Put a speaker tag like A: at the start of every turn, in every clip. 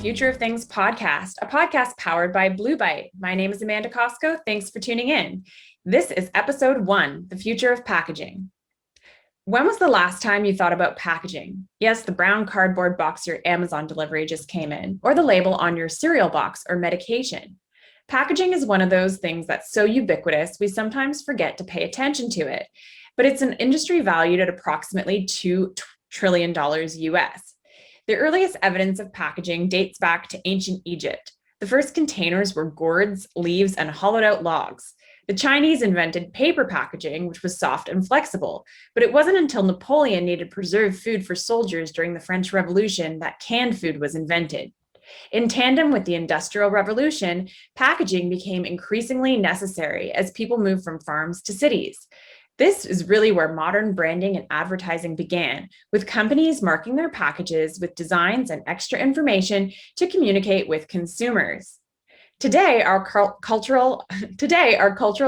A: Future of Things podcast, a podcast powered by Blue Byte. My name is Amanda Costco. Thanks for tuning in. This is episode 1, The Future of Packaging. When was the last time you thought about packaging? Yes, the brown cardboard box your Amazon delivery just came in, or the label on your cereal box or medication. Packaging is one of those things that's so ubiquitous, we sometimes forget to pay attention to it. But it's an industry valued at approximately $2 trillion US. The earliest evidence of packaging dates back to ancient Egypt. The first containers were gourds, leaves, and hollowed out logs. The Chinese invented paper packaging, which was soft and flexible, but it wasn't until Napoleon needed preserved food for soldiers during the French Revolution that canned food was invented. In tandem with the Industrial Revolution, packaging became increasingly necessary as people moved from farms to cities. This is really where modern branding and advertising began, with companies marking their packages with designs and extra information to communicate with consumers. Today, our cultural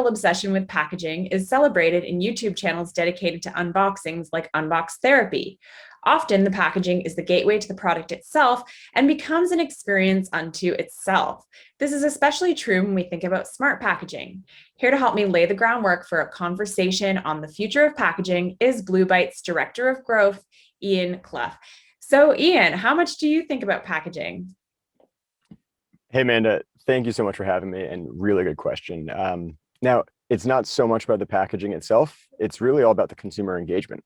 A: obsession with packaging is celebrated in YouTube channels dedicated to unboxings like Unbox Therapy. Often, the packaging is the gateway to the product itself and becomes an experience unto itself. This is especially true when we think about smart packaging. Here to help me lay the groundwork for a conversation on the future of packaging is Blue Byte's Director of Growth, Ian Clough. So, Ian, how much do you think about packaging?
B: Hey, Amanda, thank you so much for having me, and really good question. Now, it's not so much about the packaging itself. It's really all about the consumer engagement.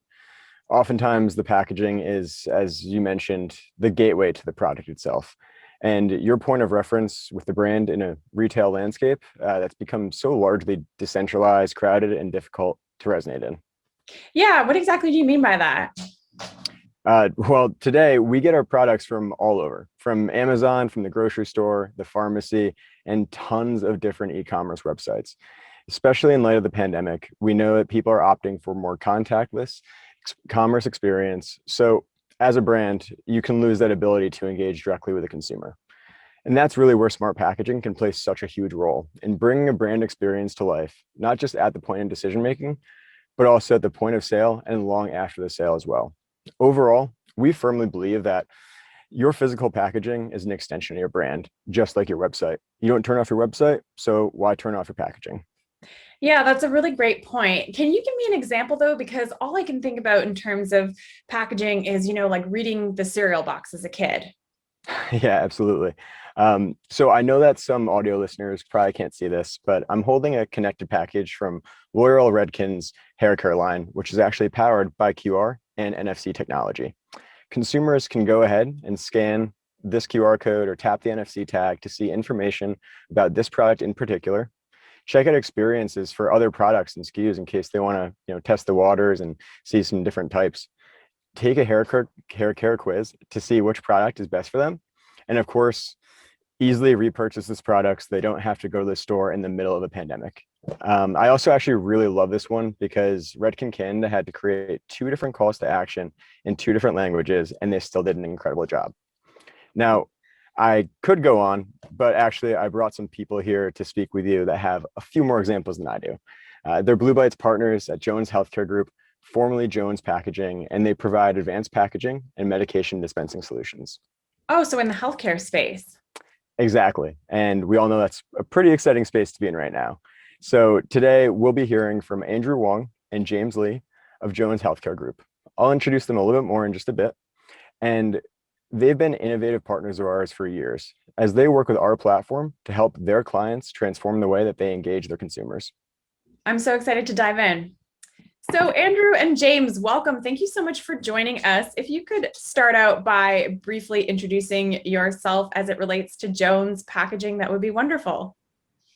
B: Oftentimes, the packaging is, as you mentioned, the gateway to the product itself. And your point of reference with the brand in a retail landscape that's become so largely decentralized, crowded, and difficult to resonate in.
A: Yeah, what exactly do you mean by that?
B: Well, today we get our products from all over, from Amazon, from the grocery store, the pharmacy, and tons of different e-commerce websites. Especially in light of the pandemic, we know that people are opting for more contactless commerce experience. So as a brand, you can lose that ability to engage directly with the consumer. And that's really where smart packaging can play such a huge role in bringing a brand experience to life, not just at the point of decision-making, but also at the point of sale and long after the sale as well. Overall, we firmly believe that your physical packaging is an extension of your brand, just like your website. You don't turn off your website, so why turn off your packaging?
A: Yeah, that's a really great point. Can you give me an example though? Because all I can think about in terms of packaging is, like reading the cereal box as a kid.
B: Yeah, absolutely. So I know that some audio listeners probably can't see this, but I'm holding a connected package from L'Oreal Redken's hair care line, which is actually powered by QR and NFC technology. Consumers can go ahead and scan this QR code or tap the NFC tag to see information about this product in particular. Check out experiences for other products and SKUs in case they want to, test the waters and see some different types. Take a hair care quiz to see which product is best for them. And of course, easily repurchase this product so they don't have to go to the store in the middle of a pandemic. I also actually really love this one because Redken Canada had to create 2 different calls to action in 2 different languages, and they still did an incredible job. Now, I could go on, but actually I brought some people here to speak with you that have a few more examples than I do. They're Blue Byte's partners at Jones Healthcare Group, formerly Jones Packaging, and they provide advanced packaging and medication dispensing solutions.
A: Oh, so in the healthcare space.
B: Exactly. And we all know that's a pretty exciting space to be in right now. So today we'll be hearing from Andrew Wong and James Lee of Jones Healthcare Group. I'll introduce them a little bit more in just a bit. And they've been innovative partners of ours for years as they work with our platform to help their clients transform the way that they engage their consumers.
A: I'm so excited to dive in. So Andrew and James, welcome. Thank you so much for joining us. If you could start out by briefly introducing yourself as it relates to Jones Packaging, that would be wonderful.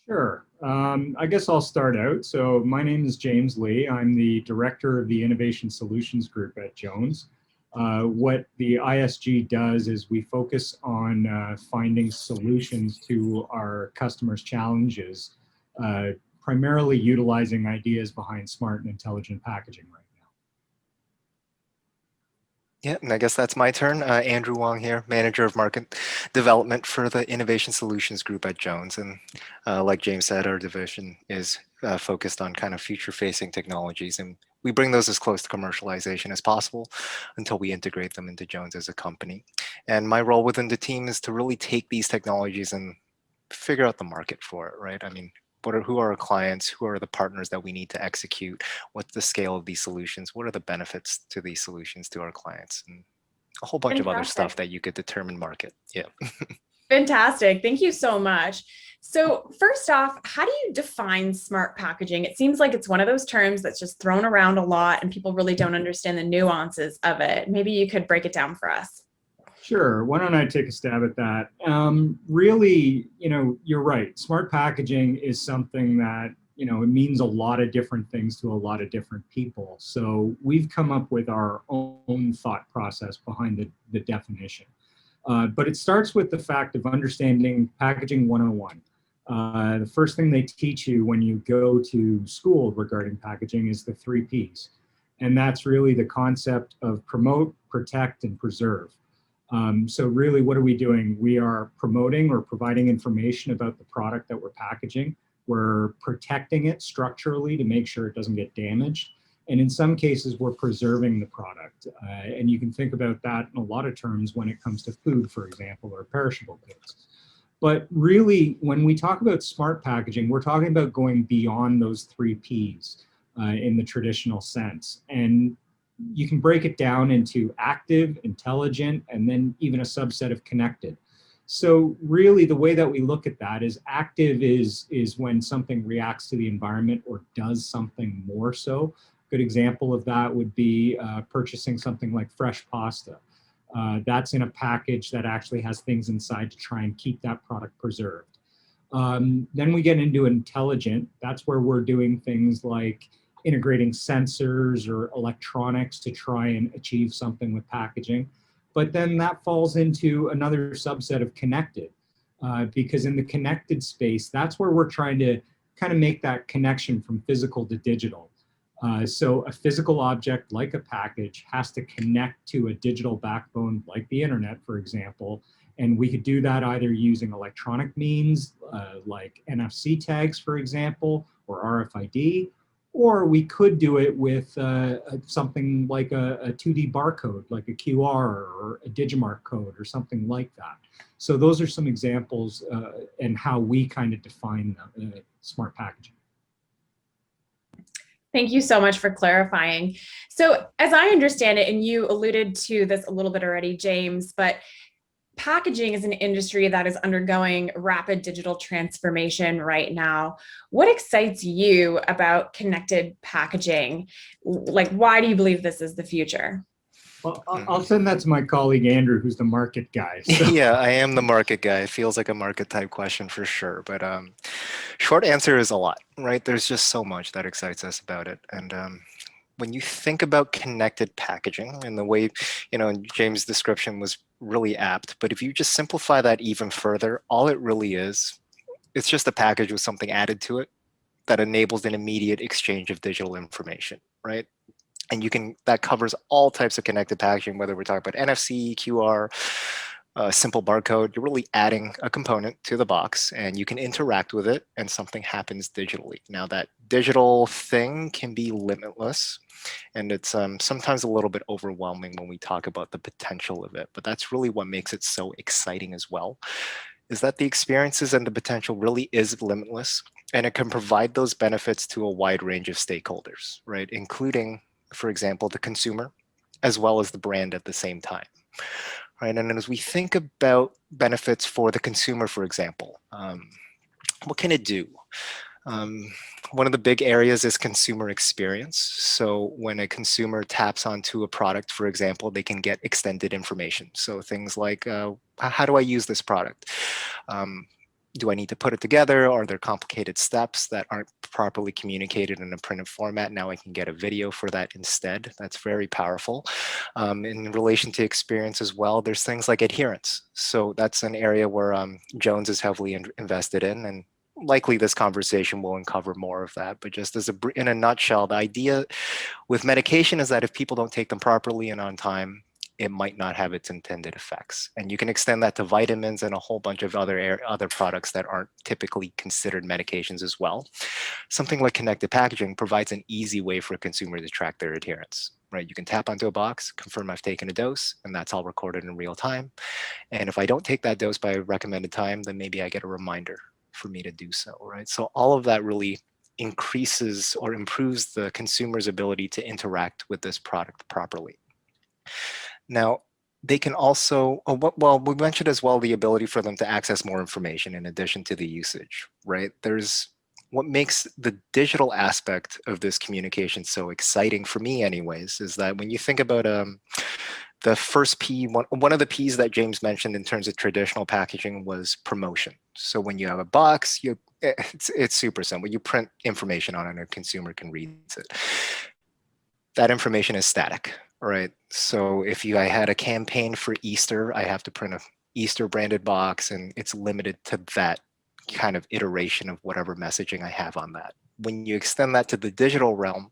C: Sure. I guess I'll start out. So my name is James Lee. I'm the Director of the Innovation Solutions Group at Jones. What the ISG does is we focus on finding solutions to our customers' challenges, primarily utilizing ideas behind smart and intelligent packaging right now.
D: Yeah, and I guess that's my turn. Andrew Wong here, Manager of Market Development for the Innovation Solutions Group at Jones. And like James said, our division is focused on kind of future-facing technologies, and we bring those as close to commercialization as possible until we integrate them into Jones as a company. And my role within the team is to really take these technologies and figure out the market for it, right? I mean, who are our clients? Who are the partners that we need to execute? What's the scale of these solutions? What are the benefits to these solutions to our clients? And a whole bunch of other stuff
A: Fantastic.
D: that you could determine market. Yeah.
A: Fantastic. Thank you so much. So, first off, how do you define smart packaging? It seems like it's one of those terms that's just thrown around a lot and people really don't understand the nuances of it. Maybe you could break it down for us.
C: Sure. Why don't I take a stab at that? Really, you're right. Smart packaging is something that, it means a lot of different things to a lot of different people. So we've come up with our own thought process behind the definition. But it starts with the fact of understanding packaging 101. The first thing they teach you when you go to school regarding packaging is the 3 Ps. And that's really the concept of promote, protect, and preserve. So really, what are we doing? We are promoting or providing information about the product that we're packaging. We're protecting it structurally to make sure it doesn't get damaged. And in some cases, we're preserving the product. And you can think about that in a lot of terms when it comes to food, for example, or perishable goods. But really, when we talk about smart packaging, we're talking about going beyond those 3 Ps in the traditional sense. And you can break it down into active, intelligent, and then even a subset of connected. So really the way that we look at that is active is when something reacts to the environment or does something more so. Good example of that would be purchasing something like fresh pasta. That's in a package that actually has things inside to try and keep that product preserved. Then we get into intelligent. That's where we're doing things like integrating sensors or electronics to try and achieve something with packaging. But then that falls into another subset of connected, because in the connected space, that's where we're trying to kind of make that connection from physical to digital. So a physical object like a package has to connect to a digital backbone like the internet, for example. And we could do that either using electronic means like NFC tags, for example, or RFID, or we could do it with something like a 2D barcode, like a QR or a Digimarc code or something like that. So those are some examples and how we kind of define smart packaging.
A: Thank you so much for clarifying. So, as I understand it, and you alluded to this a little bit already, James, but packaging is an industry that is undergoing rapid digital transformation right now. What excites you about connected packaging? Like, why do you believe this is the future?
C: Well, I'll send that to my colleague, Andrew, who's the market guy. So.
D: Yeah, I am the market guy. It feels like a market type question for sure. But short answer is a lot, right? There's just so much that excites us about it. And when you think about connected packaging and the way, James' description was really apt, but if you just simplify that even further, all it really is, it's just a package with something added to it that enables an immediate exchange of digital information, right? And that covers all types of connected packaging, whether we're talking about NFC, QR, simple barcode. You're really adding a component to the box and you can interact with it and something happens digitally. Now that digital thing can be limitless and it's sometimes a little bit overwhelming when we talk about the potential of it, but that's really what makes it so exciting as well, is that the experiences and the potential really is limitless and it can provide those benefits to a wide range of stakeholders, right? Including, for example, the consumer, as well as the brand at the same time. Right, and as we think about benefits for the consumer, for example, what can it do? One of the big areas is consumer experience. So when a consumer taps onto a product, for example, they can get extended information. So things like, how do I use this product? Do I need to put it together? Are there complicated steps that aren't properly communicated in a printed format? Now I can get a video for that instead. That's very powerful. In relation to experience as well, there's things like adherence. So that's an area where Jones is heavily invested in, and likely this conversation will uncover more of that. But just in a nutshell, the idea with medication is that if people don't take them properly and on time, it might not have its intended effects. And you can extend that to vitamins and a whole bunch of other products that aren't typically considered medications as well. Something like connected packaging provides an easy way for a consumer to track their adherence, right? You can tap onto a box, confirm I've taken a dose, and that's all recorded in real time. And if I don't take that dose by a recommended time, then maybe I get a reminder for me to do so, right? So all of that really increases or improves the consumer's ability to interact with this product properly. Now, they can also, well, we mentioned as well the ability for them to access more information in addition to the usage, right? There's what makes the digital aspect of this communication so exciting for me anyways, is that when you think about the first P, one of the P's that James mentioned in terms of traditional packaging was promotion. So when you have a box, it's super simple. You print information on it and a consumer can read it. That information is static, right? So if I had a campaign for Easter, I have to print a Easter branded box, and it's limited to that kind of iteration of whatever messaging I have on that. When you extend that to the digital realm,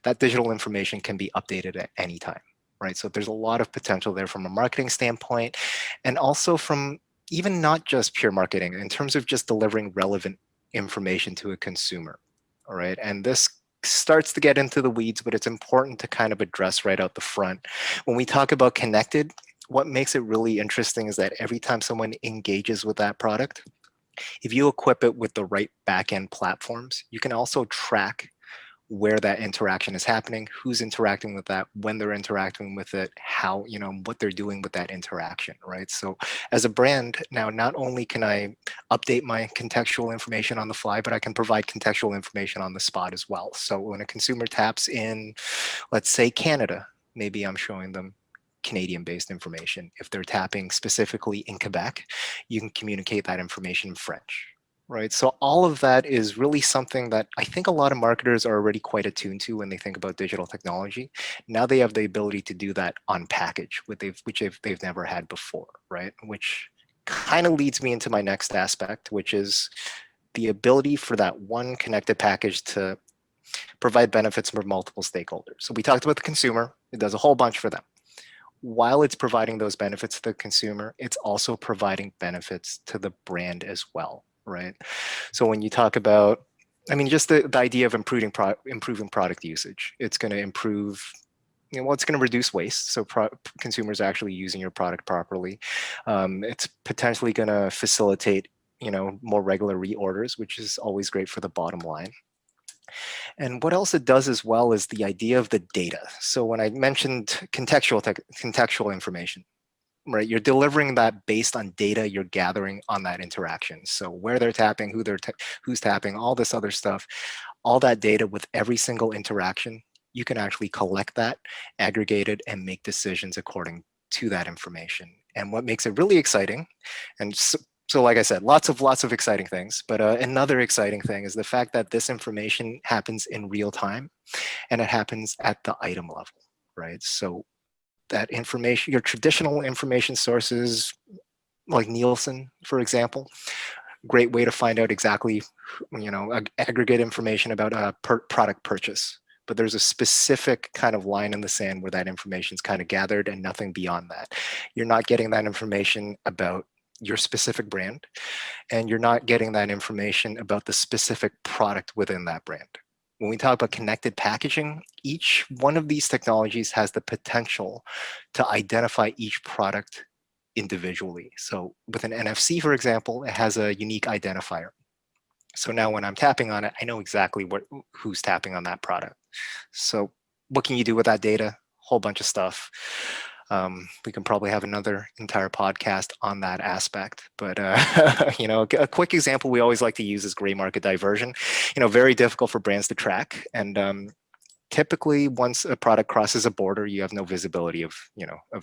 D: that digital information can be updated at any time, right? So there's a lot of potential there from a marketing standpoint, and also from even not just pure marketing, in terms of just delivering relevant information to a consumer, all right? And this starts to get into the weeds, but it's important to kind of address right out the front. When we talk about connected, what makes it really interesting is that every time someone engages with that product, if you equip it with the right backend platforms, you can also track where that interaction is happening, who's interacting with that, when they're interacting with it, how, what they're doing with that interaction, right? So as a brand, now not only can I update my contextual information on the fly, but I can provide contextual information on the spot as well. So when a consumer taps in, let's say Canada, maybe I'm showing them Canadian-based information. If they're tapping specifically in Quebec, you can communicate that information in French, right? So all of that is really something that I think a lot of marketers are already quite attuned to when they think about digital technology. Now they have the ability to do that on package, which they've never had before, right? Which kind of leads me into my next aspect, which is the ability for that one connected package to provide benefits for multiple stakeholders. So we talked about the consumer. It does a whole bunch for them. While it's providing those benefits to the consumer, it's also providing benefits to the brand as well, right? So when you talk about, just the idea of improving product usage, it's going to improve, it's going to reduce waste. So consumers are actually using your product properly. It's potentially going to facilitate, more regular reorders, which is always great for the bottom line. And what else it does as well is the idea of the data. So when I mentioned contextual information, right, you're delivering that based on data you're gathering on that interaction. So where they're tapping, who's tapping, all this other stuff, all that data with every single interaction, you can actually collect that, aggregate it, and make decisions according to that information. And what makes it really exciting, and so like I said, lots of exciting things, but another exciting thing is the fact that this information happens in real time, and it happens at the item level, right? So that information, your traditional information sources, like Nielsen, for example, great way to find out exactly, aggregate information about a product purchase. But there's a specific kind of line in the sand where that information is kind of gathered and nothing beyond that. You're not getting that information about your specific brand, and you're not getting that information about the specific product within that brand. When we talk about connected packaging, each one of these technologies has the potential to identify each product individually. So with an NFC, for example, it has a unique identifier. So now when I'm tapping on it, I know exactly who's tapping on that product. So what can you do with that data? Whole bunch of stuff. We can probably have another entire podcast on that aspect, but a quick example we always like to use is gray market diversion. Very difficult for brands to track, and typically once a product crosses a border, you have no visibility of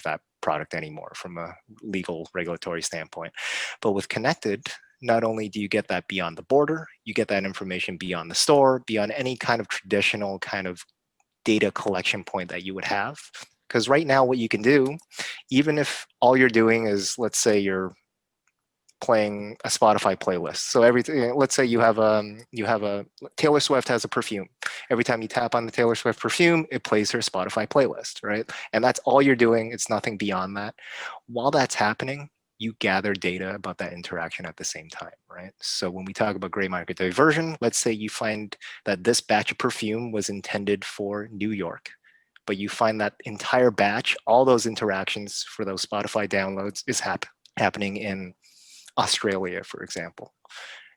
D: that product anymore from a legal regulatory standpoint. But with connected, not only do you get that beyond the border, you get that information beyond the store, beyond any kind of traditional kind of data collection point that you would have. Because right now what you can do, even if all you're doing is, let's say you're playing a Spotify playlist. So let's say you have a Taylor Swift has a perfume. Every time you tap on the Taylor Swift perfume, it plays her Spotify playlist, right? And that's all you're doing. It's nothing beyond that. While that's happening, you gather data about that interaction at the same time, right? So when we talk about gray market diversion, let's say you find that this batch of perfume was intended for New York, but you find that entire batch, all those interactions for those Spotify downloads is happening in Australia, for example.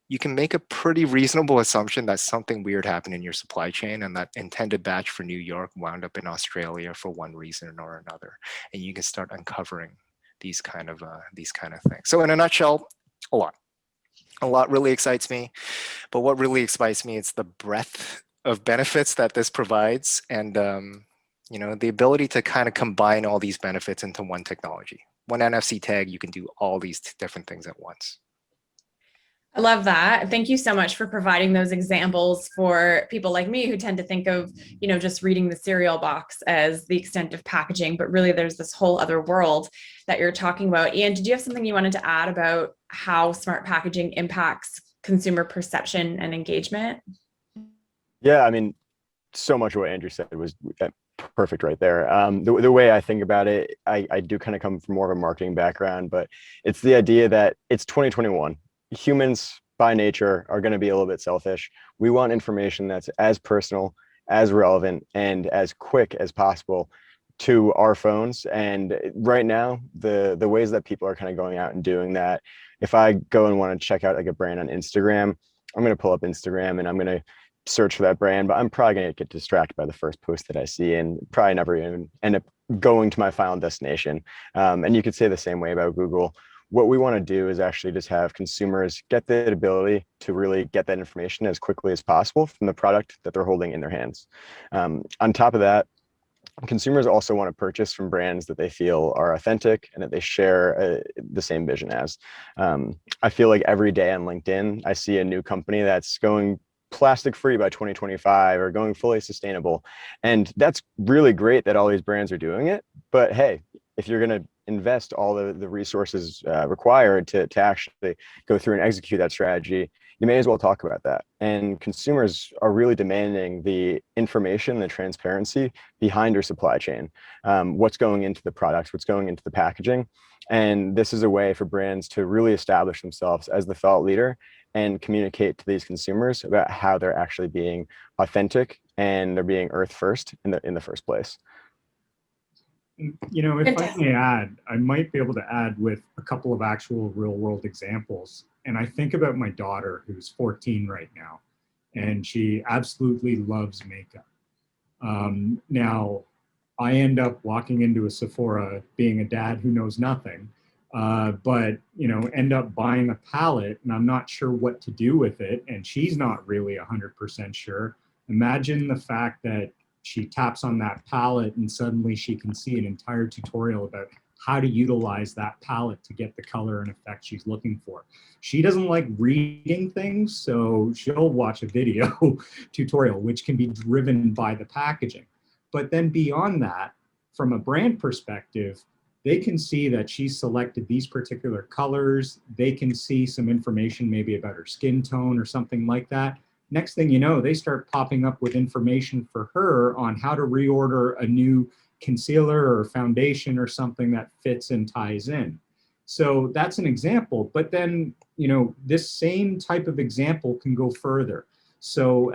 D: You can make a pretty reasonable assumption that something weird happened in your supply chain and that intended batch for New York wound up in Australia for one reason or another. And you can start uncovering these kind of things. So in a nutshell, a lot really excites me, but what really excites me is the breadth of benefits that this provides, and the ability to kind of combine all these benefits into one technology. One NFC tag, you can do all these different things at once.
A: I love that. Thank you so much for providing those examples for people like me who tend to think of, just reading the cereal box as the extent of packaging, but really there's this whole other world that you're talking about. Ian, did you have something you wanted to add about how smart packaging impacts consumer perception and engagement?
B: Yeah, I mean, so much of what Andrew said was perfect right there. The way I think about it, I do kind of come from more of a marketing background, but it's the idea that it's 2021. Humans by nature are going to be a little bit selfish. We want information that's as personal, as relevant, and as quick as possible to our phones. And right now, the ways that people are kind of going out and doing that, if I go and want to check out like a brand on Instagram, I'm going to pull up Instagram and I'm going to search for that brand, but I'm probably going to get distracted by the first post that I see and probably never even end up going to my final destination. And you could say the same way about Google. What we want to do is actually just have consumers get the ability to really get that information as quickly as possible from the product that they're holding in their hands. On top of that, consumers also want to purchase from brands that they feel are authentic and that they share the same vision as. I feel like every day on LinkedIn, I see a new company that's going plastic free by 2025 or going fully sustainable. And that's really great that all these brands are doing it. But hey, if you're going to invest all the resources required to actually go through and execute that strategy, you may as well talk about that. And consumers are really demanding the information, the transparency behind your supply chain, what's going into the products, what's going into the packaging. And this is a way for brands to really establish themselves as the thought leader and communicate to these consumers about how they're actually being authentic and they're being earth first in the first place.
C: If I may add, I might be able to add with a couple of actual real world examples. And I think about my daughter, who's 14 right now, and she absolutely loves makeup. Now, I end up walking into a Sephora being a dad who knows nothing, but end up buying a palette and I'm not sure what to do with it. And she's not really 100% sure. Imagine the fact that she taps on that palette and suddenly she can see an entire tutorial about how to utilize that palette to get the color and effect she's looking for. She doesn't like reading things, so she'll watch a video tutorial, which can be driven by the packaging. But then beyond that, from a brand perspective, they can see that she's selected these particular colors. They can see some information maybe about her skin tone or something like that. Next thing you know, they start popping up with information for her on how to reorder a new concealer or foundation or something that fits and ties in. So that's an example. But then, this same type of example can go further. So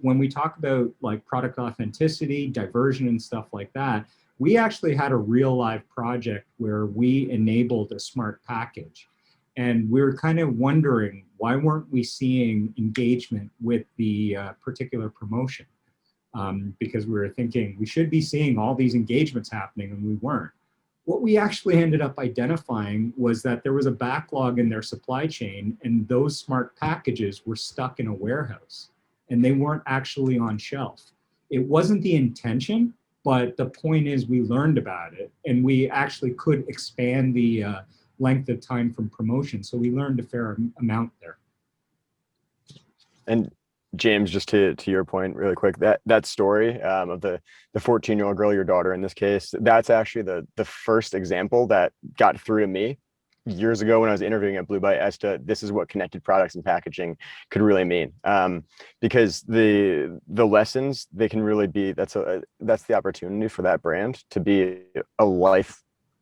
C: when we talk about like product authenticity, diversion and stuff like that, we actually had a real live project where we enabled a smart package. And we were kind of wondering, why weren't we seeing engagement with the particular promotion? Because we were thinking we should be seeing all these engagements happening and we weren't. What we actually ended up identifying was that there was a backlog in their supply chain and those smart packages were stuck in a warehouse and they weren't actually on shelf. It wasn't the intention, but the point is we learned about it and we actually could expand the length of time from promotion. So we learned a fair amount there.
B: And James, just to your point really quick, that story of the 14-year-old girl, your daughter in this case, that's actually the first example that got through to me years ago when I was interviewing at Blue Byte as to this is what connected products and packaging could really mean. Because the lessons, they can really be, that's the opportunity for that brand to be a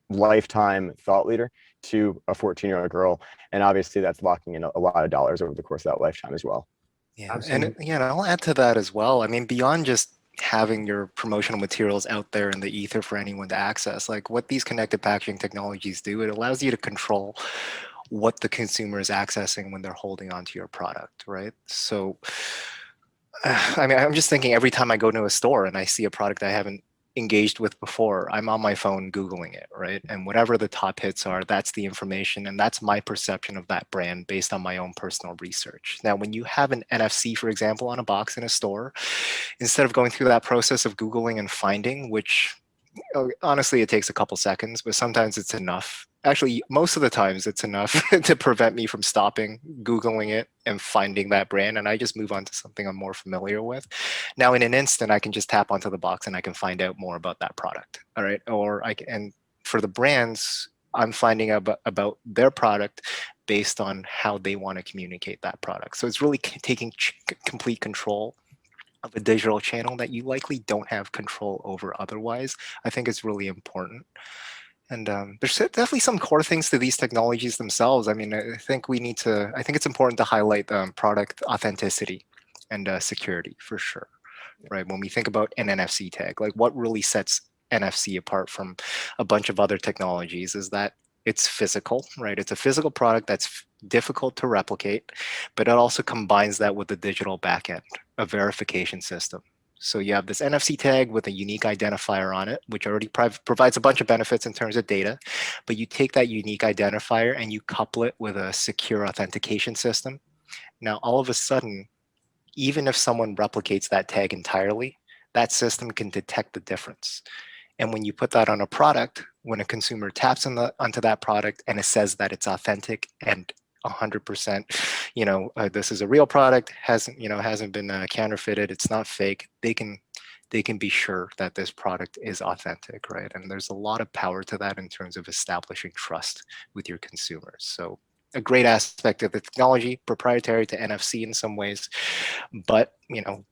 B: lifetime thought leader to a 14-year-old girl. And obviously that's locking in a lot of dollars over the course of that lifetime as well.
D: Yeah,
C: Absolutely.
D: and yeah, I'll add to that as well. I mean, beyond just having your promotional materials out there in the ether for anyone to access, like what these connected packaging technologies do, it allows you to control what the consumer is accessing when they're holding onto your product, right? So, I mean, I'm just thinking every time I go to a store and I see a product I haven't engaged with before, I'm on my phone Googling it, right? And whatever the top hits are, that's the information. And that's my perception of that brand based on my own personal research. Now, when you have an NFC, for example, on a box in a store, instead of going through that process of Googling and finding, which honestly, it takes a couple seconds, but sometimes it's enough. Actually, most of the times it's enough to prevent me from stopping, Googling it, and finding that brand. And I just move on to something I'm more familiar with. Now, in an instant, I can just tap onto the box and I can find out more about that product. All right. Or I can, and for the brands, I'm finding out about their product based on how they want to communicate that product. So it's really taking complete control of a digital channel that you likely don't have control over otherwise. I think it's really important. And there's definitely some core things to these technologies themselves. I mean, I think it's important to highlight product authenticity and security for sure, right? When we think about an NFC tag, like what really sets NFC apart from a bunch of other technologies is that it's physical, right? It's a physical product that's difficult to replicate, but it also combines that with the digital backend, a verification system. So you have this NFC tag with a unique identifier on it, which already provides a bunch of benefits in terms of data, but you take that unique identifier and you couple it with a secure authentication system. Now, all of a sudden, even if someone replicates that tag entirely, that system can detect the difference. And when you put that on a product, when a consumer taps onto that product and it says that it's authentic and 100%, this is a real product, hasn't been counterfeited, it's not fake, they can be sure that this product is authentic, right? And there's a lot of power to that in terms of establishing trust with your consumers. So a great aspect of the technology, proprietary to NFC in some ways, but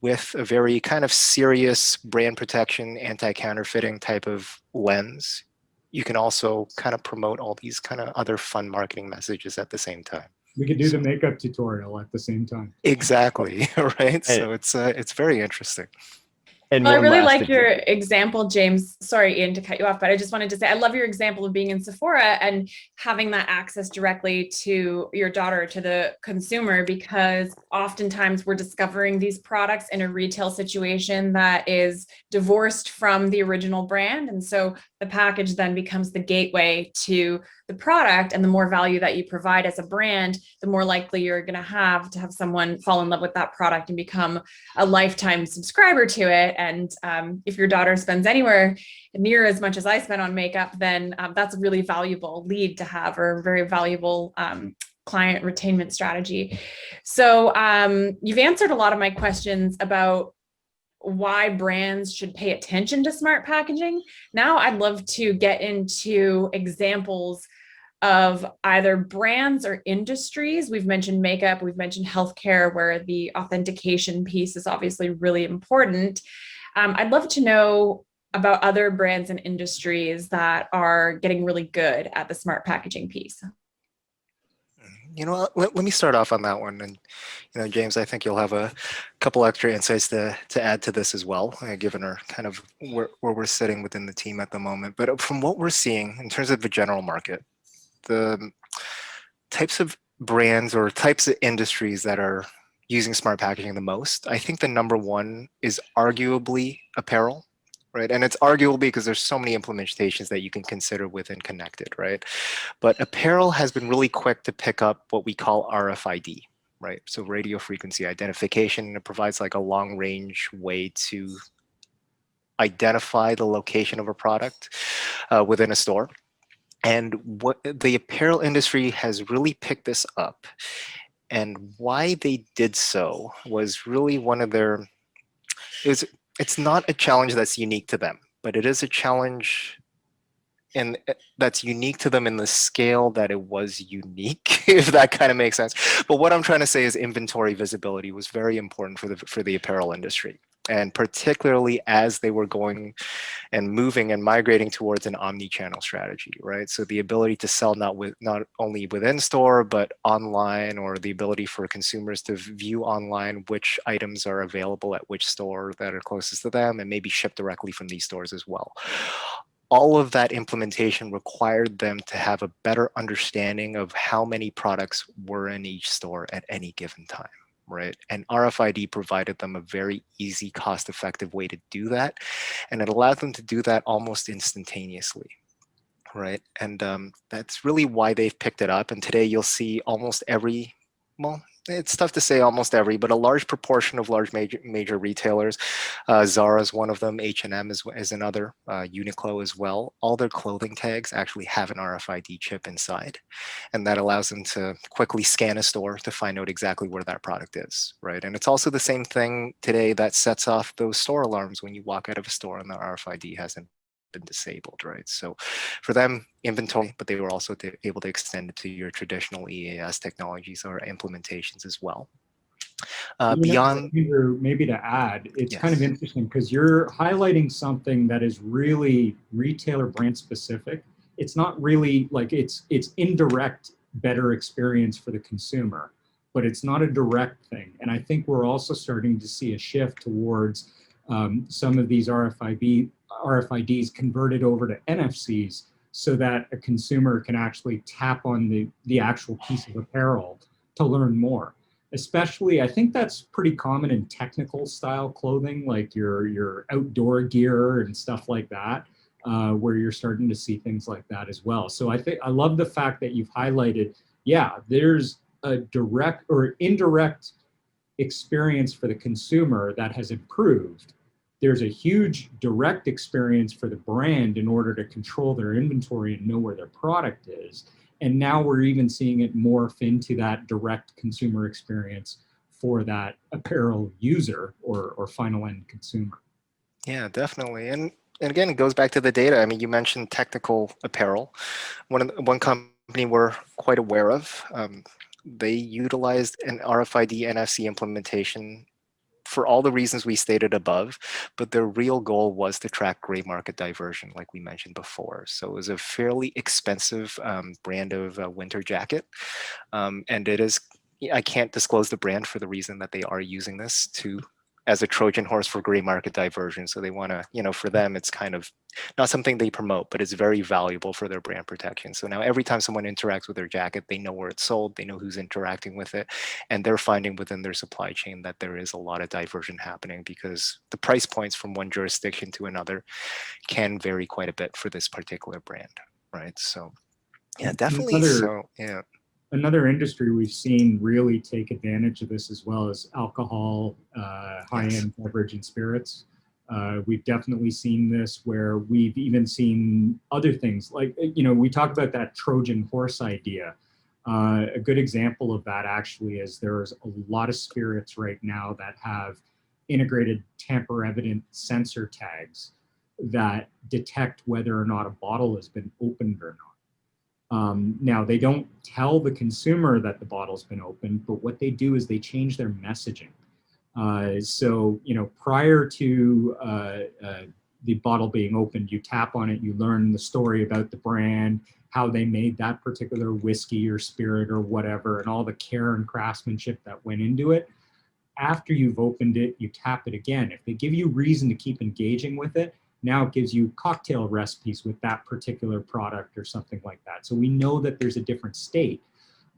D: with a very kind of serious brand protection, anti-counterfeiting type of lens, you can also kind of promote all these kind of other fun marketing messages at the same time.
C: We could do the makeup tutorial at the same time.
D: Exactly, right? So it's very interesting.
B: And
A: Well, I
B: one
A: really
B: last
A: like your example, James. Sorry, Ian, to cut you off, but I just wanted to say I love your example of being in Sephora and having that access directly to your daughter, to the consumer, because oftentimes we're discovering these products in a retail situation that is divorced from the original brand. And so the package then becomes the gateway to the product, and the more value that you provide as a brand, the more likely you're going to have someone fall in love with that product and become a lifetime subscriber to it. And if your daughter spends anywhere near as much as I spend on makeup, then that's a really valuable lead to have, or a very valuable client retainment strategy. So you've answered a lot of my questions about why brands should pay attention to smart packaging. Now I'd love to get into examples of either brands or industries. We've mentioned makeup, we've mentioned healthcare, where the authentication piece is obviously really important. I'd love to know about other brands and industries that are getting really good at the smart packaging piece.
D: Let me start off on that one. And, James, I think you'll have a couple extra insights to add to this as well, given our kind of where we're sitting within the team at the moment. But from what we're seeing in terms of the general market, the types of brands or types of industries that are using smart packaging the most, I think the number one is arguably apparel, right? And it's arguable because there's so many implementations that you can consider within connected, right? But apparel has been really quick to pick up what we call RFID, right? So radio frequency identification. It provides like a long range way to identify the location of a product within a store. And what the apparel industry has really picked this up, and why they did so was really one of their, it's not a challenge that's unique to them, but it is a challenge and that's unique to them in the scale that it was unique, if that kind of makes sense. But what I'm trying to say is inventory visibility was very important for the apparel industry, and particularly as they were going and moving and migrating towards an omni-channel strategy, right? So the ability to sell not only within store, but online, or the ability for consumers to view online which items are available at which store that are closest to them, and maybe ship directly from these stores as well. All of that implementation required them to have a better understanding of how many products were in each store at any given time, right? And RFID provided them a very easy, cost-effective way to do that. And it allowed them to do that almost instantaneously, right? And that's really why they've picked it up. And today you'll see almost every, well, it's tough to say almost every, but a large proportion of large major retailers, Zara is one of them, H&M is another, Uniqlo as well. All their clothing tags actually have an RFID chip inside, and that allows them to quickly scan a store to find out exactly where that product is, right? And it's also the same thing today that sets off those store alarms when you walk out of a store and the RFID hasn't been disabled, right? So for them, inventory, but they were also able to extend it to your traditional EAS technologies or implementations as well. Beyond,
C: Andrew, maybe to add, it's kind of
D: yes.
C: interesting because you're highlighting something that is really retailer brand specific. It's not really like it's indirect better experience for the consumer, but it's not a direct thing. And I think we're also starting to see a shift towards some of these RFIDs converted over to NFCs, so that a consumer can actually tap on the actual piece of apparel to learn more. Especially, I think that's pretty common in technical style clothing, like your outdoor gear and stuff like that, where you're starting to see things like that as well. So I love the fact that you've highlighted, yeah, there's a direct or indirect experience for the consumer that has improved. There's a huge direct experience for the brand in order to control their inventory and know where their product is. And now we're even seeing it morph into that direct consumer experience for that apparel user or final end consumer.
D: Yeah, definitely. And again, it goes back to the data. I mean, you mentioned technical apparel. One company we're quite aware of, they utilized an RFID NFC implementation for all the reasons we stated above, but their real goal was to track gray market diversion, like we mentioned before. So it was a fairly expensive brand of winter jacket. And it is, I can't disclose the brand for the reason that they are using this as a Trojan horse for gray market diversion. So they want to, for them, it's kind of not something they promote, but it's very valuable for their brand protection. So now every time someone interacts with their jacket, they know where it's sold, they know who's interacting with it, and they're finding within their supply chain that there is a lot of diversion happening because the price points from one jurisdiction to another can vary quite a bit for this particular brand, right? So yeah, definitely.
C: Another industry we've seen really take advantage of this as well is alcohol, high-end beverage and spirits. We've definitely seen this where we've even seen other things like, we talk about that Trojan horse idea. A good example of that actually is there's a lot of spirits right now that have integrated tamper-evident sensor tags that detect whether or not a bottle has been opened or not. Now, they don't tell the consumer that the bottle's been opened, but what they do is they change their messaging. So, prior to the bottle being opened, you tap on it, you learn the story about the brand, how they made that particular whiskey or spirit or whatever, and all the care and craftsmanship that went into it. After you've opened it, you tap it again. If they give you reason to keep engaging with it, now it gives you cocktail recipes with that particular product or something like that. So we know that there's a different state.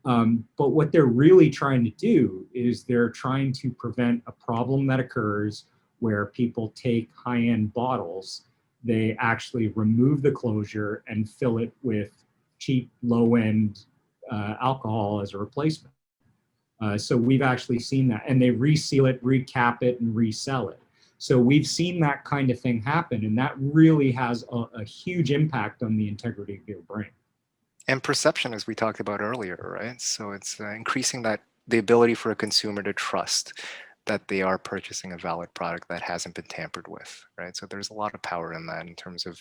C: But what they're really trying to do is they're trying to prevent a problem that occurs where people take high-end bottles, they actually remove the closure and fill it with cheap, low-end alcohol as a replacement. So we've actually seen that. And they reseal it, recap it, and resell it. So we've seen that kind of thing happen, and that really has a huge impact on the integrity of your brand.
D: And perception, as we talked about earlier, right? So it's increasing the ability for a consumer to trust that they are purchasing a valid product that hasn't been tampered with, right? So there's a lot of power in that in terms of,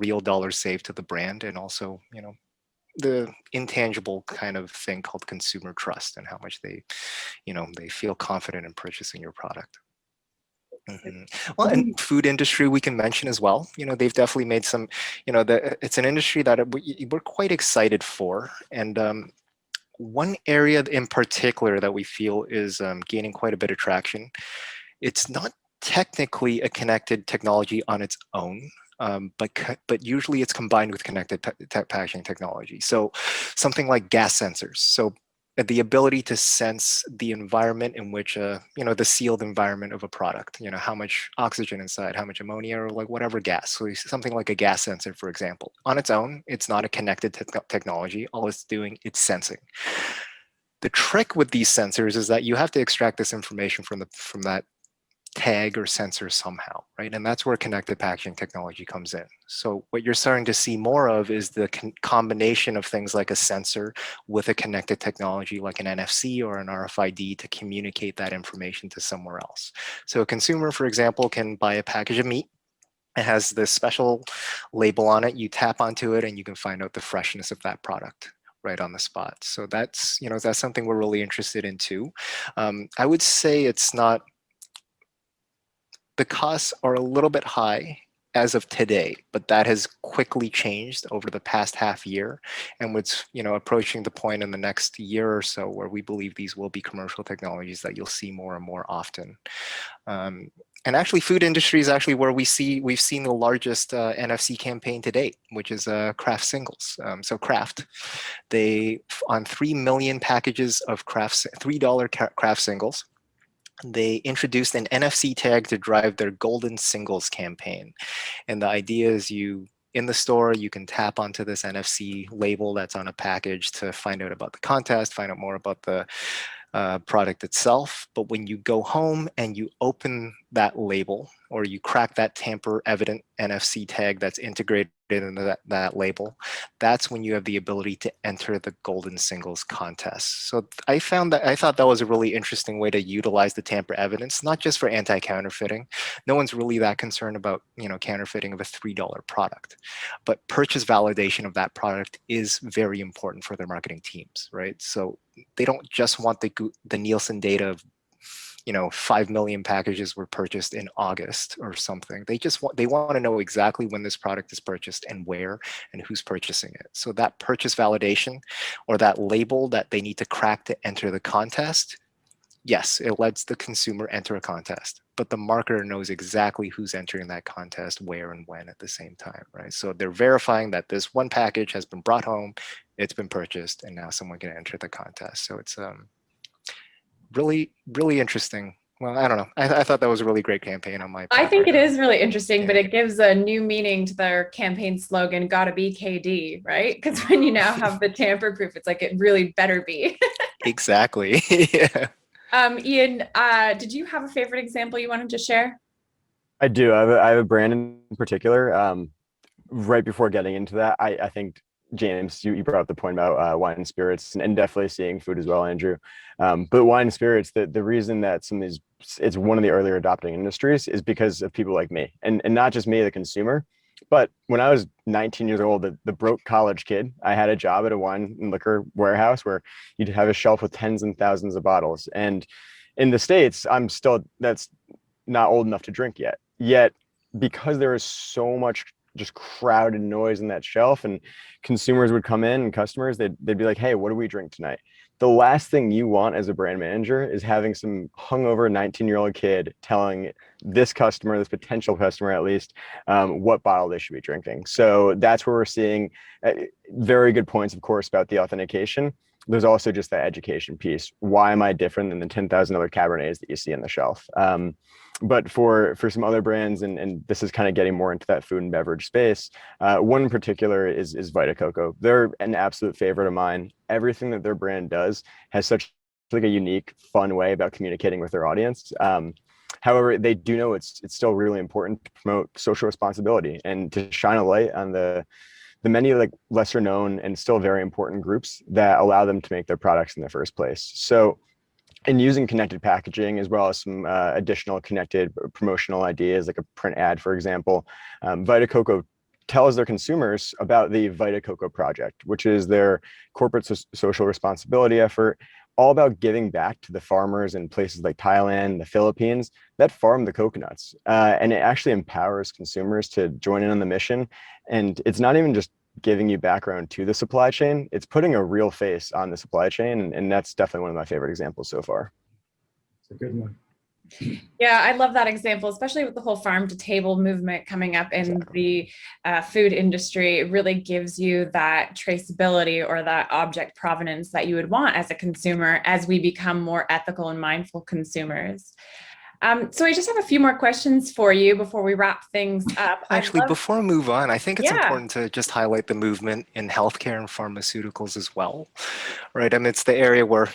D: real dollars saved to the brand, and also, the intangible kind of thing called consumer trust, and how much they feel confident in purchasing your product. Well, and food industry we can mention as well. They've definitely made some, it's an industry that we're quite excited for. And one area in particular that we feel is gaining quite a bit of traction. It's not technically a connected technology on its own, but usually it's combined with connected packaging technology. So something like gas sensors. So the ability to sense the environment in which, the sealed environment of a product, how much oxygen inside, how much ammonia, or like whatever gas. So something like a gas sensor, for example. On its own, it's not a connected technology. All it's doing, it's sensing. The trick with these sensors is that you have to extract this information from that tag or sensor somehow, right? And that's where connected packaging technology comes in. So what you're starting to see more of is the combination of things like a sensor with a connected technology like an NFC or an RFID to communicate that information to somewhere else. So a consumer, for example, can buy a package of meat. It has this special label on it. You tap onto it and you can find out the freshness of that product right on the spot. So that's something we're really interested in too. I would say the costs are a little bit high as of today, but that has quickly changed over the past half year, and what's approaching the point in the next year or so where we believe these will be commercial technologies that you'll see more and more often. And actually, food industry is actually where we've seen the largest NFC campaign to date, which is Kraft singles. So Kraft, they on 3 million packages of $3 Kraft singles, they introduced an NFC tag to drive their golden singles campaign. And the idea is in the store, you can tap onto this NFC label that's on a package to find out about the contest, find out more about the product itself. But when you go home and you open that label, or you crack that tamper evident NFC tag that's integrated into that label, that's when you have the ability to enter the golden singles contest. So I thought that was a really interesting way to utilize the tamper evidence, not just for anti-counterfeiting. No one's really that concerned about counterfeiting of a $3 product, but purchase validation of that product is very important for their marketing teams, right? So they don't just want the Nielsen data of 5 million packages were purchased in August or something. They want to know exactly when this product is purchased and where and who's purchasing it. So that purchase validation, or that label that they need to crack to enter the contest, yes, it lets the consumer enter a contest, but the marketer knows exactly who's entering that contest, where and when at the same time, right? So they're verifying that this one package has been brought home, it's been purchased, and now someone can enter the contest. So it's really, really interesting. Well, I don't know. I thought that was a really great campaign on my part.
A: I think it is really interesting,
D: Yeah.
A: but it gives a new meaning to their campaign slogan, gotta be KD, right? Because when you now have the tamper proof, it's like it really better be.
D: Exactly. Yeah.
A: Ian, did you have a favorite example you wanted to share?
B: I do. I have a brand in particular. Right before getting into that, I think, James, you brought up the point about wine and spirits, and definitely seeing food as well, Andrew. But wine and spirits, the reason that it's one of the earlier adopting industries is because of people like me, and not just me, the consumer. But when I was 19 years old, the broke college kid, I had a job at a wine and liquor warehouse where you'd have a shelf with tens and thousands of bottles. And in the States, that's not old enough to drink yet. Yet, because there is so much just crowded noise in that shelf, and consumers would come in, and customers, they'd be like, hey, what do we drink tonight? The last thing you want as a brand manager is having some hungover 19-year-old kid telling this potential customer at least, what bottle they should be drinking. So that's where we're seeing very good points, of course, about the authentication. There's also just that education piece. Why am I different than the 10,000 other Cabernets that you see on the shelf? But for some other brands, and this is kind of getting more into that food and beverage space, one in particular is Vita Coco. They're an absolute favorite of mine. Everything that their brand does has such like a unique, fun way about communicating with their audience. However, they do know it's still really important to promote social responsibility and to shine a light on the many like lesser known and still very important groups that allow them to make their products in the first place. So and using connected packaging as well as some additional connected promotional ideas like a print ad, for example. Vita Coco tells their consumers about the Vita Coco Project, which is their corporate social responsibility effort, all about giving back to the farmers in places like Thailand, the Philippines, that farm the coconuts. And it actually empowers consumers to join in on the mission. And it's not even just giving you background to the supply chain, it's putting a real face on the supply chain. And that's definitely one of my favorite examples so far.
C: It's a good one.
A: Yeah, I love that example, especially with the whole farm to table movement coming up in
B: Exactly.
A: the food industry. It really gives you that traceability or that object provenance that you would want as a consumer as we become more ethical and mindful consumers. So I just have a few more questions for you before we wrap things up.
D: Actually, before we move on, I think it's
A: Yeah.
D: important to just highlight the movement in healthcare and pharmaceuticals as well, right? I mean, it's the area where,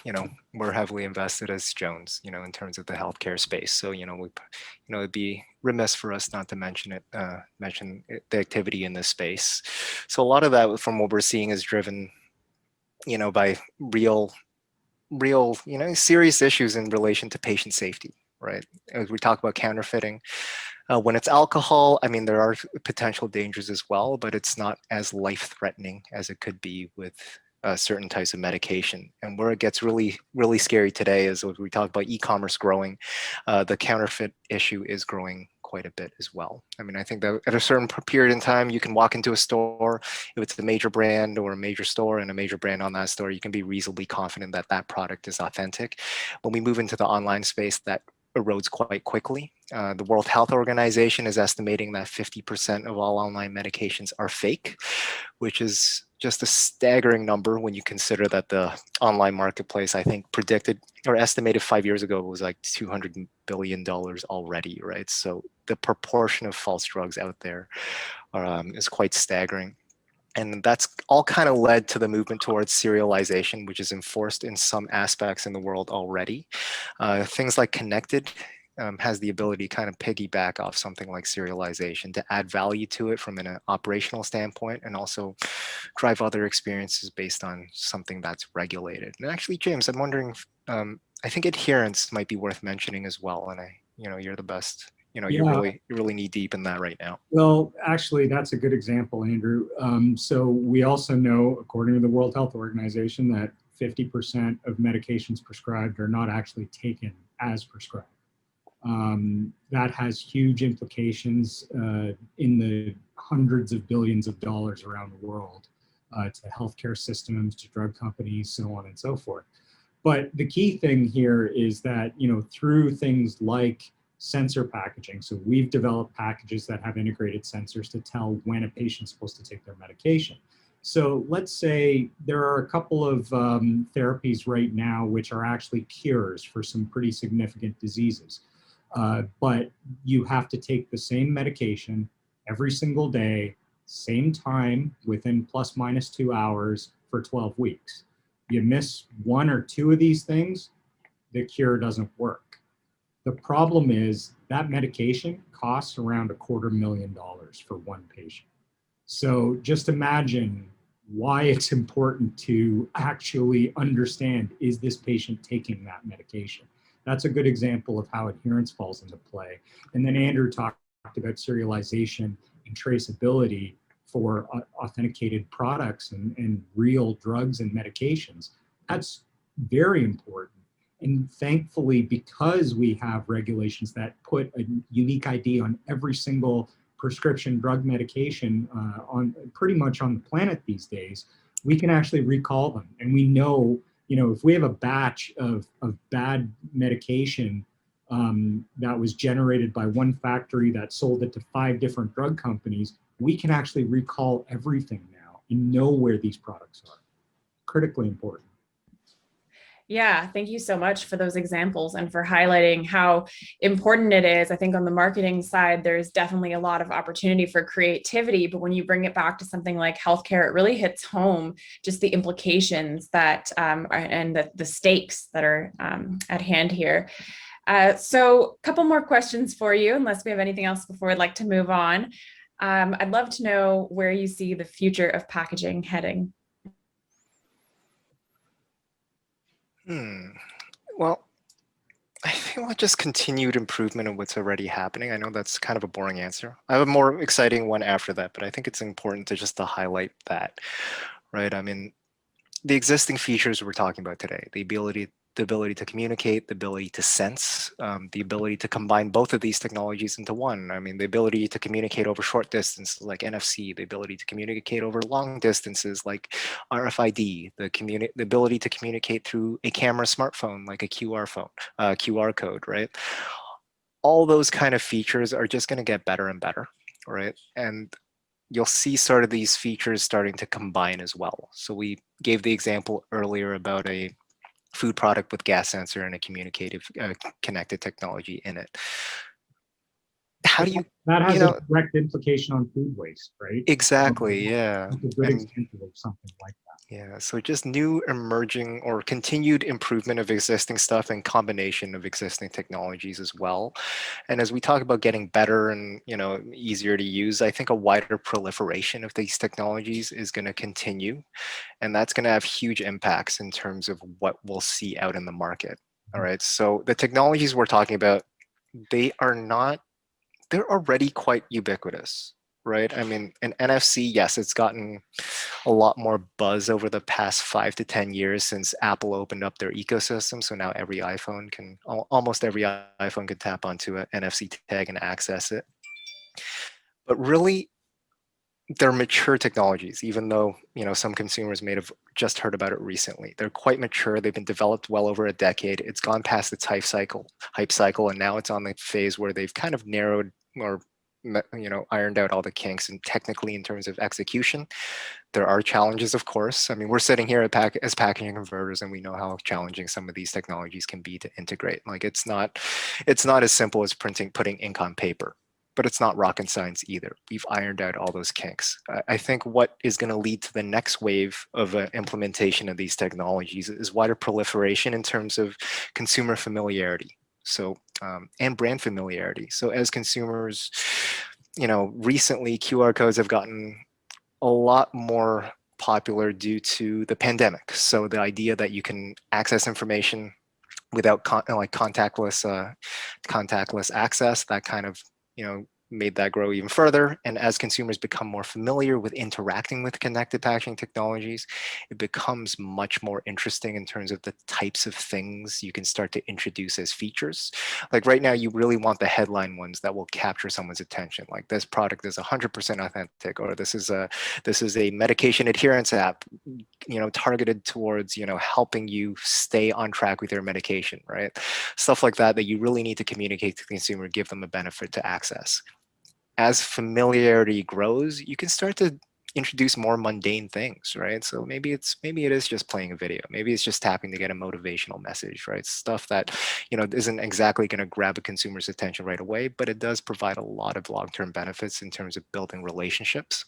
D: we're heavily invested as Jones, in terms of the healthcare space. So, it'd be remiss for us not to mention the activity in this space. So a lot of that from what we're seeing is driven, by real, serious issues in relation to patient safety, right? As we talk about counterfeiting, when it's alcohol, I mean, there are potential dangers as well, but it's not as life-threatening as it could be with certain types of medication. And where it gets really, really scary today is when we talk about e-commerce growing, the counterfeit issue is growing quite a bit as well. I mean, I think that at a certain period in time, you can walk into a store, if it's a major brand or a major store and a major brand on that store, you can be reasonably confident that that product is authentic. When we move into the online space, that erodes quite quickly. The World Health Organization is estimating that 50% of all online medications are fake, which is just a staggering number when you consider that the online marketplace, I think, predicted or estimated 5 years ago was like $200 billion already, right? So the proportion of false drugs out there is quite staggering. And that's all kind of led to the movement towards serialization, which is enforced in some aspects in the world already. Things like connected has the ability to kind of piggyback off something like serialization to add value to it from an operational standpoint and also drive other experiences based on something that's regulated. And actually, James, I'm wondering, I think adherence might be worth mentioning as well. And you're the best. You're really knee deep in that right now.
C: Well, actually, that's a good example, Andrew. So we also know, according to the World Health Organization, that 50% of medications prescribed are not actually taken as prescribed. That has huge implications in the hundreds of billions of dollars around the world to healthcare systems, to drug companies, so on and so forth. But the key thing here is that, through things like sensor packaging. So we've developed packages that have integrated sensors to tell when a patient's supposed to take their medication. So let's say there are a couple of therapies right now which are actually cures for some pretty significant diseases. But you have to take the same medication every single day, same time, within plus minus 2 hours for 12 weeks. You miss one or two of these things, the cure doesn't work. The problem is that medication costs around $250,000 for one patient. So just imagine why it's important to actually understand, is this patient taking that medication? That's a good example of how adherence falls into play. And then Andrew talked about serialization and traceability for authenticated products and real drugs and medications. That's very important. And thankfully, because we have regulations that put a unique ID on every single prescription drug medication on pretty much on the planet these days, we can actually recall them. And we know, if we have a batch of bad medication that was generated by one factory that sold it to 5 different drug companies, we can actually recall everything now and know where these products are. Critically important.
A: Yeah, thank you so much for those examples and for highlighting how important it is. I think on the marketing side, there's definitely a lot of opportunity for creativity, but when you bring it back to something like healthcare, it really hits home just the implications that and the stakes that are at hand here. So a couple more questions for you, unless we have anything else before I'd like to move on. I'd love to know where you see the future of packaging heading.
D: Well, well, just continued improvement of what's already happening. I know that's kind of a boring answer. I have a more exciting one after that, but I think it's important to highlight that, right? I mean, the existing features we're talking about today, the ability to communicate, the ability to sense, the ability to combine both of these technologies into one. I mean, the ability to communicate over short distance like NFC, the ability to communicate over long distances like RFID, the ability to communicate through a camera smartphone like a QR code, right? All those kind of features are just going to get better and better, right? And you'll see sort of these features starting to combine as well. So we gave the example earlier about a food product with gas sensor and a communicative connected technology in it. How do you,
C: That has
D: you know,
C: a direct implication on food waste, right?
D: exactly, yeah.
C: That's a good
D: And
C: example of something like that.
D: yeah, so just new emerging or continued improvement of existing stuff and combination of existing technologies as well. And as we talk about getting better and easier to use, I think a wider proliferation of these technologies is going to continue, and that's going to have huge impacts in terms of what we'll see out in the market. All right, so the technologies we're talking about, they are not, they're already quite ubiquitous, right? I mean, an NFC, yes, it's gotten a lot more buzz over the past 5 to 10 years since Apple opened up their ecosystem. So now every iPhone can, almost every iPhone can tap onto an NFC tag and access it. But really, they're mature technologies, even though some consumers may have just heard about it recently. They're quite mature. They've been developed well over a decade. It's gone past its hype cycle, and now it's on the phase where they've kind of narrowed or ironed out all the kinks. And technically, in terms of execution, there are challenges, of course. I mean, we're sitting here as packaging converters, and we know how challenging some of these technologies can be to integrate. Like it's not as simple as putting ink on paper, but it's not rocket science either. We've ironed out all those kinks. I think what is going to lead to the next wave of implementation of these technologies is wider proliferation in terms of consumer familiarity. So and brand familiarity. So as consumers, recently QR codes have gotten a lot more popular due to the pandemic. So the idea that you can access information without contactless access, that kind of made that grow even further. And as consumers become more familiar with interacting with connected packaging technologies, it becomes much more interesting in terms of the types of things you can start to introduce as features. Like right now, you really want the headline ones that will capture someone's attention. Like this product is 100% authentic, or this is a medication adherence app, targeted towards, helping you stay on track with your medication, right? Stuff like that you really need to communicate to the consumer, give them a benefit to access. As familiarity grows, you can start to introduce more mundane things, right? So maybe it is just playing a video. Maybe it's just tapping to get a motivational message, right? Stuff that, isn't exactly going to grab a consumer's attention right away, but it does provide a lot of long-term benefits in terms of building relationships.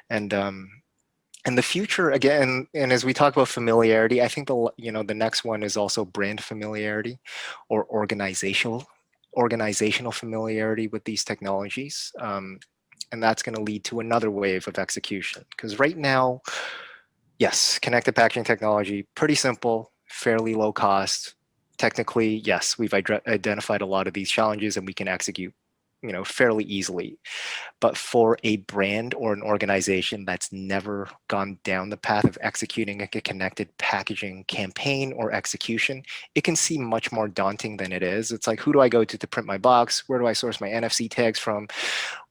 D: And the future, again, and as we talk about familiarity, I think the next one is also brand familiarity or organizational familiarity with these technologies. And that's going to lead to another wave of execution. Because right now, yes, connected packaging technology, pretty simple, fairly low cost. Technically, yes, we've identified a lot of these challenges and we can execute fairly easily. But for a brand or an organization that's never gone down the path of executing a connected packaging campaign or execution, it can seem much more daunting than it is. It's like, who do I go to print my box? Where do I source my NFC tags from?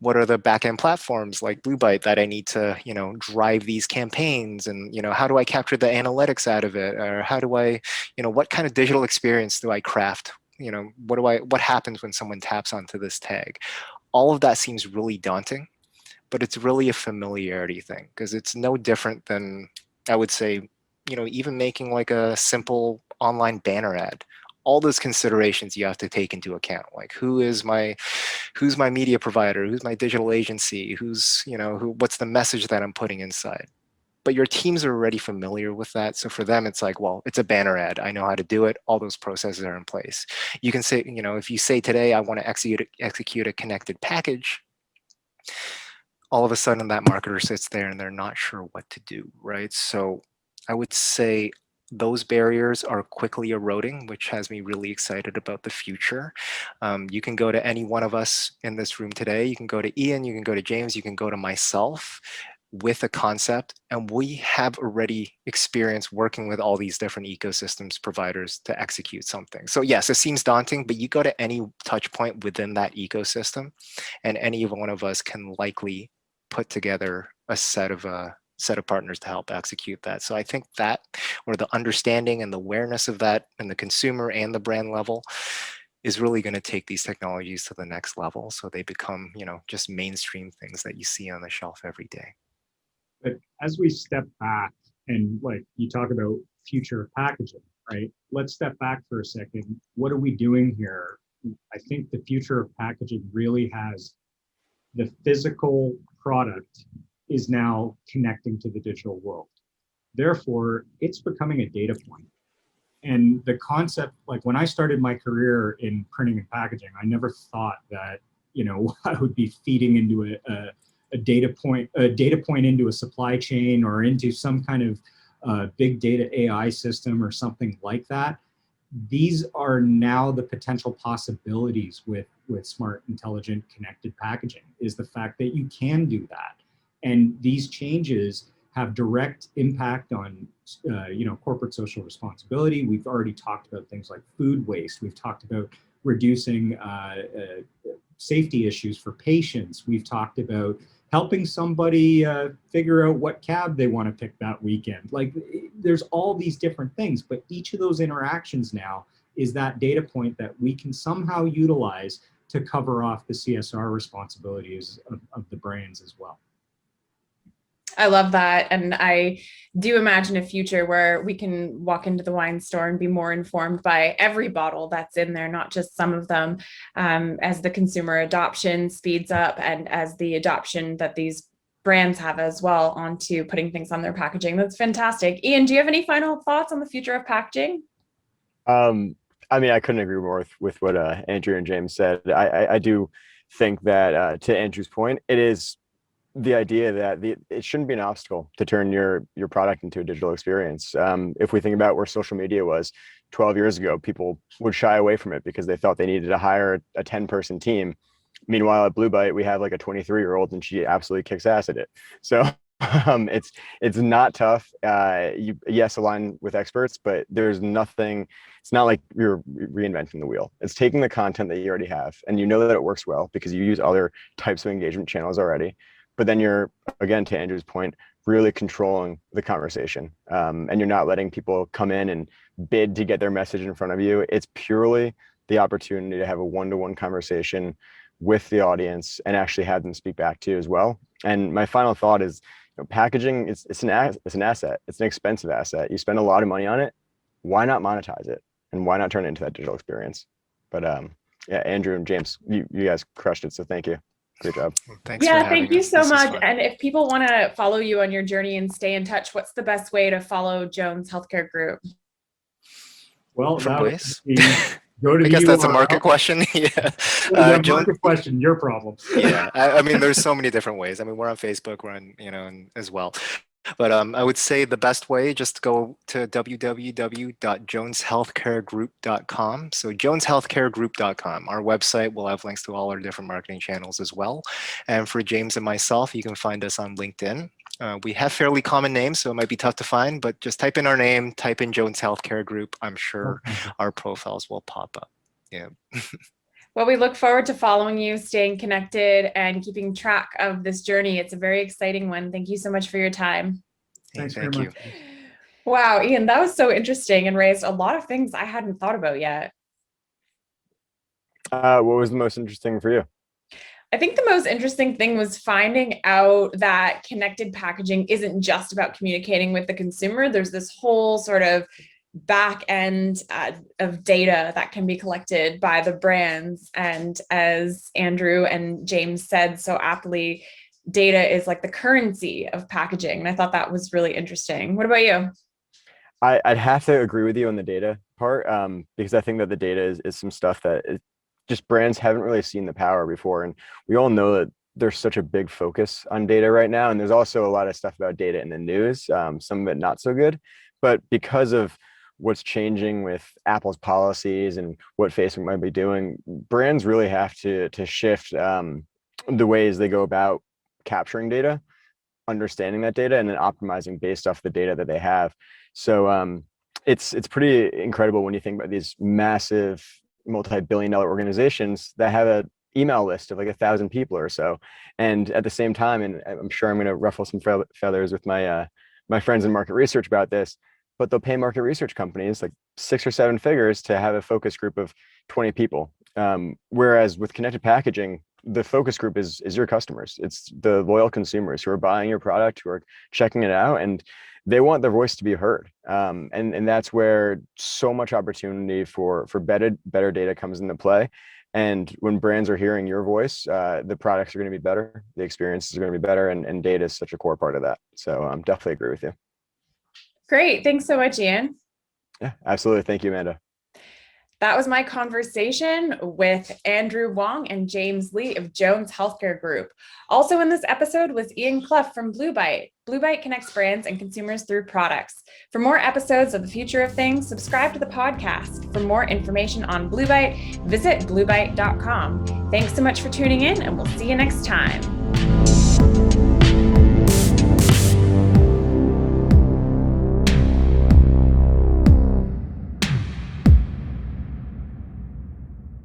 D: What are the backend platforms like Blue Byte that I need to, drive these campaigns? And, how do I capture the analytics out of it? Or how do I, what kind of digital experience do I craft? What happens when someone taps onto this tag? All of that seems really daunting, but it's really a familiarity thing, because it's no different than, I would say, even making like a simple online banner ad. All those considerations you have to take into account, like who's my media provider, who's my digital agency, what's the message that I'm putting inside. But your teams are already familiar with that. So for them, it's like, well, it's a banner ad. I know how to do it. All those processes are in place. You can say, if you say today, I want to execute a connected package, all of a sudden that marketer sits there and they're not sure what to do, right? So I would say those barriers are quickly eroding, which has me really excited about the future. You can go to any one of us in this room today. You can go to Ian, you can go to James, you can go to myself with a concept, and we have already experienced working with all these different ecosystems providers to execute something. So yes, it seems daunting, but you go to any touch point within that ecosystem, and any one of us can likely put together a set of partners to help execute that. So I think that, or the understanding and the awareness of that in the consumer and the brand level, is really going to take these technologies to the next level, so they become, just mainstream things that you see on the shelf every day.
C: But as we step back and like you talk about future of packaging, right? Let's step back for a second. What are we doing here? I think the future of packaging really has the physical product is now connecting to the digital world. Therefore, it's becoming a data point. And the concept, like when I started my career in printing and packaging, I never thought that, I would be feeding into a data point into a supply chain or into some kind of big data AI system or something like that. These are now the potential possibilities with smart, intelligent, connected packaging, is the fact that you can do that. And these changes have direct impact on corporate social responsibility. We've already talked about things like food waste. We've talked about reducing safety issues for patients. We've talked about helping somebody figure out what cab they want to pick that weekend. Like, there's all these different things, but each of those interactions now is that data point that we can somehow utilize to cover off the CSR responsibilities of the brands as well.
A: I love that. And I do imagine a future where we can walk into the wine store and be more informed by every bottle that's in there, not just some of them, as the consumer adoption speeds up and as the adoption that these brands have as well onto putting things on their packaging. That's fantastic. Ian, do you have any final thoughts on the future of packaging?
B: I couldn't agree more with what Andrew and James said. I do think that, to Andrew's point, it is the idea that it shouldn't be an obstacle to turn your product into a digital experience. If we think about where social media was 12 years ago, people would shy away from it because they thought they needed to hire a 10-person team. Meanwhile, at Blue Bite, we have like a 23-year-old and she absolutely kicks ass at it. So it's not tough. Yes, align with experts, but there's nothing. It's not like you're reinventing the wheel. It's taking the content that you already have, and you know that it works well because you use other types of engagement channels already. But then you're, again, to Andrew's point, really controlling the conversation, and you're not letting people come in and bid to get their message in front of you. It's purely the opportunity to have a one-to-one conversation with the audience and actually have them speak back to you as well. And my final thought is, packaging, it's an asset. It's an expensive asset. You spend a lot of money on it. Why not monetize it? And why not turn it into that digital experience? But yeah, Andrew and James, you guys crushed it. So thank you. Great job.
D: Thanks.
A: Yeah, thank you so much. And if people want to follow you on your journey and stay in touch, what's the best way to follow Jones Healthcare Group?
C: Well,
D: ways.
C: Go to
D: I guess that's a market question. Yeah.
C: Market question, your problem.
D: Yeah. I mean, there's so many different ways. I mean, we're on Facebook, we're on, and as well. But I would say the best way, just go to www.joneshealthcaregroup.com. So joneshealthcaregroup.com. Our website will have links to all our different marketing channels as well. And for James and myself, you can find us on LinkedIn. We have fairly common names, so it might be tough to find, but just type in our name, type in Jones Healthcare Group. I'm sure our profiles will pop up. Yeah.
A: Well, we look forward to following you, staying connected, and keeping track of this journey. It's a very exciting one. Thank you so much for your time.
C: Thanks
D: Thank
C: very
D: you.
C: much.
A: Wow, Ian, that was so interesting and raised a lot of things I hadn't thought about yet.
B: What was the most interesting for you?
A: I think the most interesting thing was finding out that connected packaging isn't just about communicating with the consumer. There's this whole sort of back end of data that can be collected by the brands. And as Andrew and James said so aptly, data is like the currency of packaging. And I thought that was really interesting. What about you?
B: I'd have to agree with you on the data part, because I think that the data is some stuff that just brands haven't really seen the power before. And we all know that there's such a big focus on data right now. And there's also a lot of stuff about data in the news, some of it not so good. But because of what's changing with Apple's policies and what Facebook might be doing, brands really have to shift the ways they go about capturing data, understanding that data, and then optimizing based off the data that they have. So it's pretty incredible when you think about these massive multi-billion-dollar organizations that have a email list of like 1,000 people or so, and at the same time, and I'm sure I'm going to ruffle some feathers with my my friends in market research about this, but they'll pay market research companies like 6 or 7 figures to have a focus group of 20 people. Whereas with connected packaging, the focus group is your customers. It's the loyal consumers who are buying your product, who are checking it out, and they want their voice to be heard. And that's where so much opportunity for better data comes into play. And when brands are hearing your voice, the products are going to be better, the experiences are going to be better, and data is such a core part of that. So definitely agree with you.
A: Great. Thanks so much, Ian.
B: Yeah, absolutely. Thank you, Amanda.
A: That was my conversation with Andrew Wong and James Lee of Jones Healthcare Group. Also in this episode was Ian Clough from Blue Byte. Blue Byte connects brands and consumers through products. For more episodes of The Future of Things, subscribe to the podcast. For more information on Blue Byte, visit bluebyte.com. Thanks so much for tuning in, and we'll see you next time.